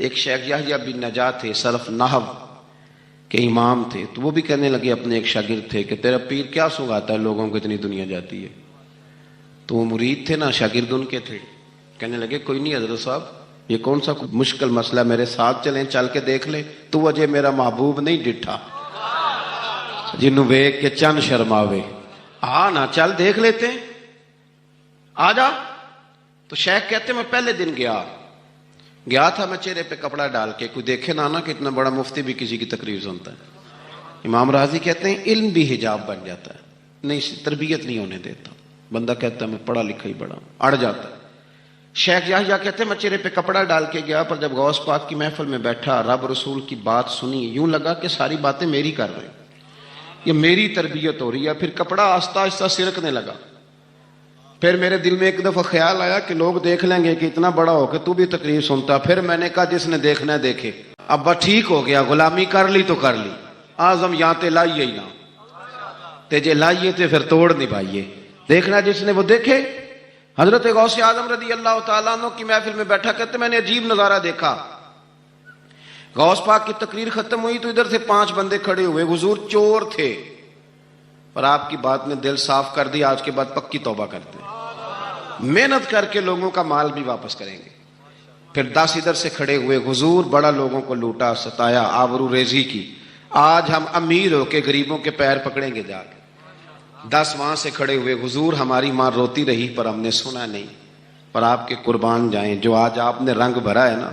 ایک شیخ یحییٰ بن نجات تھے، سلف نحو کے امام تھے، تو وہ بھی کہنے لگے اپنے ایک شاگرد تھے کہ تیرا پیر کیا سنگاتا ہے لوگوں کو اتنی دنیا جاتی ہے. تو وہ مرید تھے نا، شاگرد ان کے تھے. کہنے لگے کوئی نہیں حضرت صاحب، یہ کون سا مشکل مسئلہ، میرے ساتھ چلیں، چل کے دیکھ لیں. تو اجے میرا محبوب نہیں ڈٹھا جنوں ویکھ کے چند شرماوے. آ نا چل دیکھ لیتے ہیں، آ جا. تو شیخ کہتے میں پہلے دن گیا تھا، میں چہرے پہ کپڑا ڈال کے، کوئی دیکھے نہ کہ اتنا بڑا مفتی بھی کسی کی تقریر سنتا ہے. امام راضی کہتے ہیں علم بھی حجاب بن جاتا ہے، نہیں تربیت نہیں ہونے دیتا. بندہ کہتا ہے میں پڑھا لکھا ہی بڑا، اڑ جاتا ہے. شیخ یحییٰ کہتے ہیں میں چہرے پہ کپڑا ڈال کے گیا، پر جب غوث پاک کی محفل میں بیٹھا، رب رسول کی بات سنی، یوں لگا کہ ساری باتیں میری کر رہے ہیں، یہ میری تربیت ہو رہی ہے. پھر کپڑا آہستہ آہستہ سرکنے لگا. پھر میرے دل میں ایک دفعہ خیال آیا کہ لوگ دیکھ لیں گے کہ اتنا بڑا ہو کہ تو بھی تقریر سنتا. پھر میں نے کہا جس نے دیکھنا ہے دیکھے. اب بس ٹھیک ہو گیا، غلامی کر لی تو کر لی. آزم یہاں تے لائیے ہی نہ تے جے لائیے تے پھر توڑ نہیں پائیے. دیکھنا جس نے وہ دیکھے. حضرت غوث اعظم رضی اللہ تعالیٰ عنہ کی محفل میں بیٹھا کہتے میں نے عجیب نظارہ دیکھا. غوث پاک کی تقریر ختم ہوئی تو ادھر سے 5 بندے کھڑے ہوئے. حضور چور تھے پر آپ کی بات نے دل صاف کر دی، آج کے بعد پکی توبہ کرتے ہیں، محنت کر کے لوگوں کا مال بھی واپس کریں گے. پھر 10 ادھر سے کھڑے ہوئے. حضور بڑا لوگوں کو لوٹا ستایا، آبرو ریزی کی، آج ہم امیر ہو کے غریبوں کے پیر پکڑیں گے جا کے. 10 وہاں سے کھڑے ہوئے. حضور ہماری ماں روتی رہی پر ہم نے سنا نہیں، پر آپ کے قربان جائیں، جو آج آپ نے رنگ بھرا ہے نا،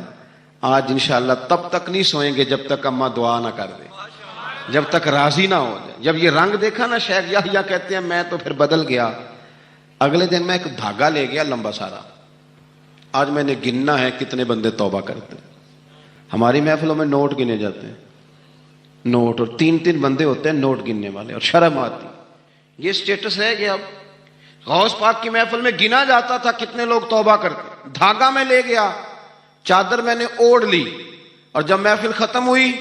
آج انشاءاللہ تب تک نہیں سوئیں گے جب تک اماں دعا نہ کر دے، جب تک راضی نہ ہو جائے. جب یہ رنگ دیکھا نا، شیخ یحییٰ کہتے ہیں میں تو پھر بدل گیا. اگلے دن میں ایک دھاگا لے گیا لمبا سارا. آج میں نے گننا ہے کتنے بندے توبہ کرتے ہیں. ہماری محفلوں میں نوٹ گنے جاتے ہیں، نوٹ، اور 3 بندے ہوتے ہیں نوٹ گننے والے، اور شرم آتی. یہ سٹیٹس ہے کہ اب غوث پاک کی محفل میں گنا جاتا تھا کتنے لوگ توبہ کرتے. دھاگا میں لے گیا، چادر میں نے اوڑھ لی، اور جب محفل ختم ہوئی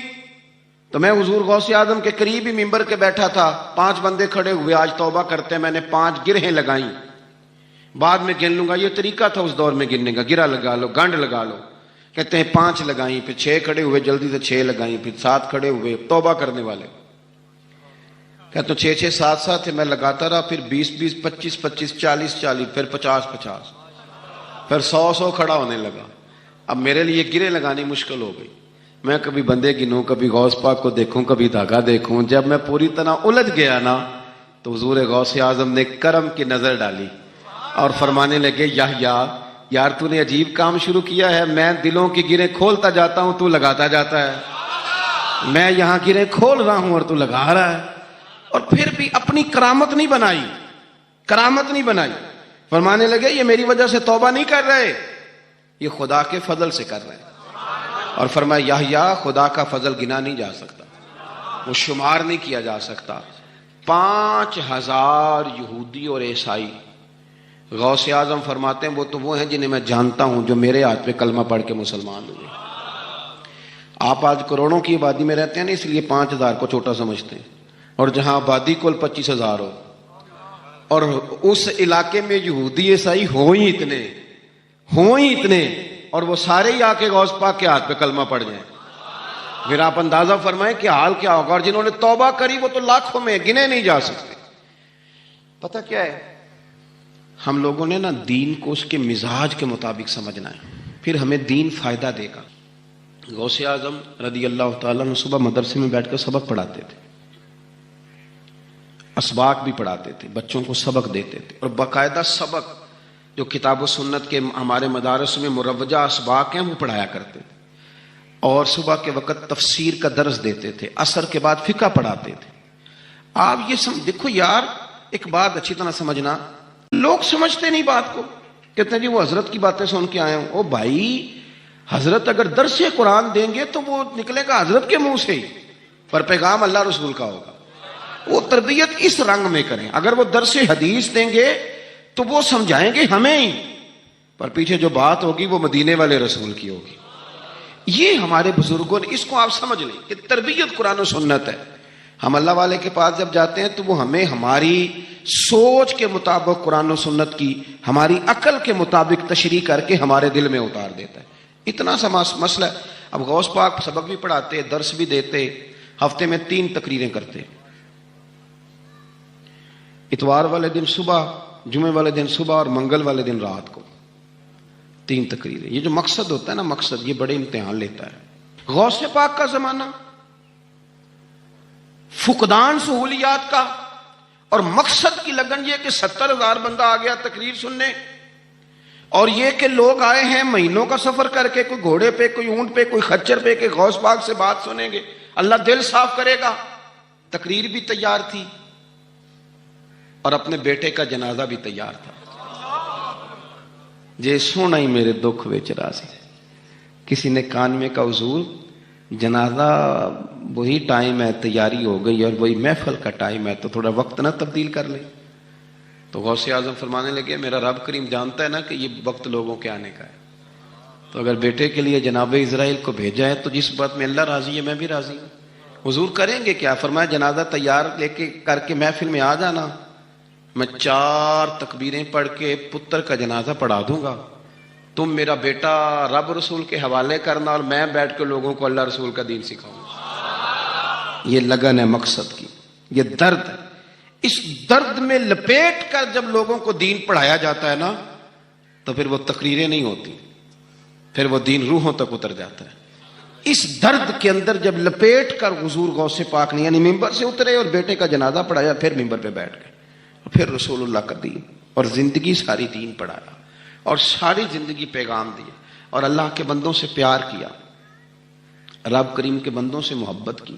تو میں حضور غوث اعظم کے قریب ہی ممبر کے بیٹھا تھا. 5 بندے کھڑے ہوئے، آج توبہ کرتے ہیں. میں نے 5 گرہیں لگائیں، بعد میں گن لوں گا. یہ طریقہ تھا اس دور میں گننے کا، گرہ لگا لو، گنڈ لگا لو. کہتے ہیں 5 لگائیں، پھر 6 کھڑے ہوئے، جلدی سے 6 لگائیں، پھر 7 کھڑے ہوئے توبہ کرنے والے. کہتے ہیں 6 7 میں لگاتا رہا. پھر 20 25 40 پھر 50 پھر 100 کھڑا ہونے لگا. اب میرے لیے گرے لگانی مشکل ہو گئی. میں کبھی بندے گنوں، کبھی غوث پاک کو دیکھوں، کبھی دھاگا دیکھوں. جب میں پوری طرح الجھ گیا نا، تو حضور غوث اعظم نے کرم کی نظر ڈالی اور فرمانے لگے یحییٰ، یار تو نے عجیب کام شروع کیا ہے. میں دلوں کی گریں کھولتا جاتا ہوں، تو لگاتا جاتا ہے. میں یہاں گریں کھول رہا ہوں اور تو لگا رہا ہے. اور پھر بھی اپنی کرامت نہیں بنائی. فرمانے لگے یہ میری وجہ سے توبہ نہیں کر رہے، یہ خدا کے فضل سے کر رہے ہیں. اور فرمایا یحییٰ خدا کا فضل گنا نہیں جا سکتا، وہ شمار نہیں کیا جا سکتا. 5000 یہودی اور عیسائی. غوث اعظم فرماتے ہیں وہ ہیں جنہیں میں جانتا ہوں جو میرے ہاتھ پہ کلمہ پڑھ کے مسلمان ہوئے. آپ آج کروڑوں کی آبادی میں رہتے ہیں نا، اس لیے 5000 کو چھوٹا سمجھتے ہیں. اور جہاں آبادی کل 25,000 ہو، اور اس علاقے میں یہودی عیسائی ہوں ہی اتنے، اور وہ سارے ہی آ کے غوث پاک کے ہاتھ پہ کلمہ پڑھ جائیں، پھر آپ اندازہ فرمائیں کہ حال کیا ہوگا. اور جنہوں نے توبہ کری وہ تو لاکھوں میں، گنے نہیں جا سکتے. پتہ کیا ہے، ہم لوگوں نے نا دین کو اس کے مزاج کے مطابق سمجھنا ہے، پھر ہمیں دین فائدہ دے گا. غوث اعظم رضی اللہ تعالیٰ عنہ صبح مدرسے میں بیٹھ کر سبق پڑھاتے تھے، اسباق بھی پڑھاتے تھے، بچوں کو سبق دیتے تھے. اور باقاعدہ سبق جو کتاب و سنت کے ہمارے مدارس میں مروجہ اسباق ہیں وہ پڑھایا کرتے تھے. اور صبح کے وقت تفسیر کا درس دیتے تھے، عصر کے بعد فقہ پڑھاتے تھے. آپ یہ دیکھو یار، ایک بات اچھی طرح سمجھنا، لوگ سمجھتے نہیں بات کو، کہتے ہیں جی وہ حضرت کی باتیں سن کے آئے ہوں. او بھائی، حضرت اگر درس قرآن دیں گے تو وہ نکلے گا حضرت کے منہ سے ہی، پر پیغام اللہ رسول کا ہوگا. وہ تربیت اس رنگ میں کریں. اگر وہ درس حدیث دیں گے تو وہ سمجھائیں گے ہمیں ہی، پر پیچھے جو بات ہوگی وہ مدینے والے رسول کی ہوگی. یہ ہمارے بزرگوں نے، اس کو آپ سمجھ لیں کہ تربیت قرآن و سنت ہے. ہم اللہ والے کے پاس جب جاتے ہیں تو وہ ہمیں ہماری سوچ کے مطابق قرآن و سنت کی، ہماری عقل کے مطابق تشریح کر کے ہمارے دل میں اتار دیتا ہے. اتنا سا مسئلہ ہے. اب غوث پاک سبق بھی پڑھاتے، درس بھی دیتے، ہفتے میں 3 تقریریں کرتے، اتوار والے دن صبح، جمعے والے دن صبح اور منگل والے دن رات کو 3 تقریریں۔ یہ جو مقصد ہوتا ہے نا، مقصد یہ بڑے امتحان لیتا ہے۔ غوث پاک کا زمانہ فقدان سہولیات کا، اور مقصد کی لگن یہ کہ 70,000 بندہ آ گیا تقریر سننے، اور یہ کہ لوگ آئے ہیں مہینوں کا سفر کر کے، کوئی گھوڑے پہ، کوئی اونٹ پہ، کوئی خچر پہ، کہ غوث پاک سے بات سنیں گے، اللہ دل صاف کرے گا۔ تقریر بھی تیار تھی اور اپنے بیٹے کا جنازہ بھی تیار تھا۔ جے سونا ہی میرے دکھ وچ راضی، کسی نے کان میں کہا حضور جنازہ وہی ٹائم ہے، تیاری ہو گئی اور وہی محفل کا ٹائم ہے، تو تھوڑا وقت نہ تبدیل کر لیں۔ تو غوث اعظم فرمانے لگے میرا رب کریم جانتا ہے نا کہ یہ وقت لوگوں کے آنے کا ہے، تو اگر بیٹے کے لیے جناب اسرائیل کو بھیجا ہے تو جس بات میں اللہ راضی ہے میں بھی راضی ہوں۔ حضور کریں گے کیا؟ فرمایا جنازہ تیار لے کے کر کے محفل میں آ جانا، میں 4 تکبیریں پڑھ کے پتر کا جنازہ پڑھا دوں گا، تم میرا بیٹا رب رسول کے حوالے کرنا اور میں بیٹھ کے لوگوں کو اللہ رسول کا دین سکھاؤں۔ یہ لگن ہے مقصد کی، یہ درد ہے۔ اس درد میں لپیٹ کر جب لوگوں کو دین پڑھایا جاتا ہے نا، تو پھر وہ تقریریں نہیں ہوتی، پھر وہ دین روحوں تک اتر جاتا ہے۔ اس درد کے اندر جب لپیٹ کر حضور غوث پاک نے یعنی ممبر سے اترے اور بیٹے کا جنازہ پڑھایا، پھر ممبر پہ بیٹھ گئے، پھر رسول اللہ کا دین اور زندگی ساری دین پڑھایا اور ساری زندگی پیغام دیا اور اللہ کے بندوں سے پیار کیا، رب کریم کے بندوں سے محبت کی۔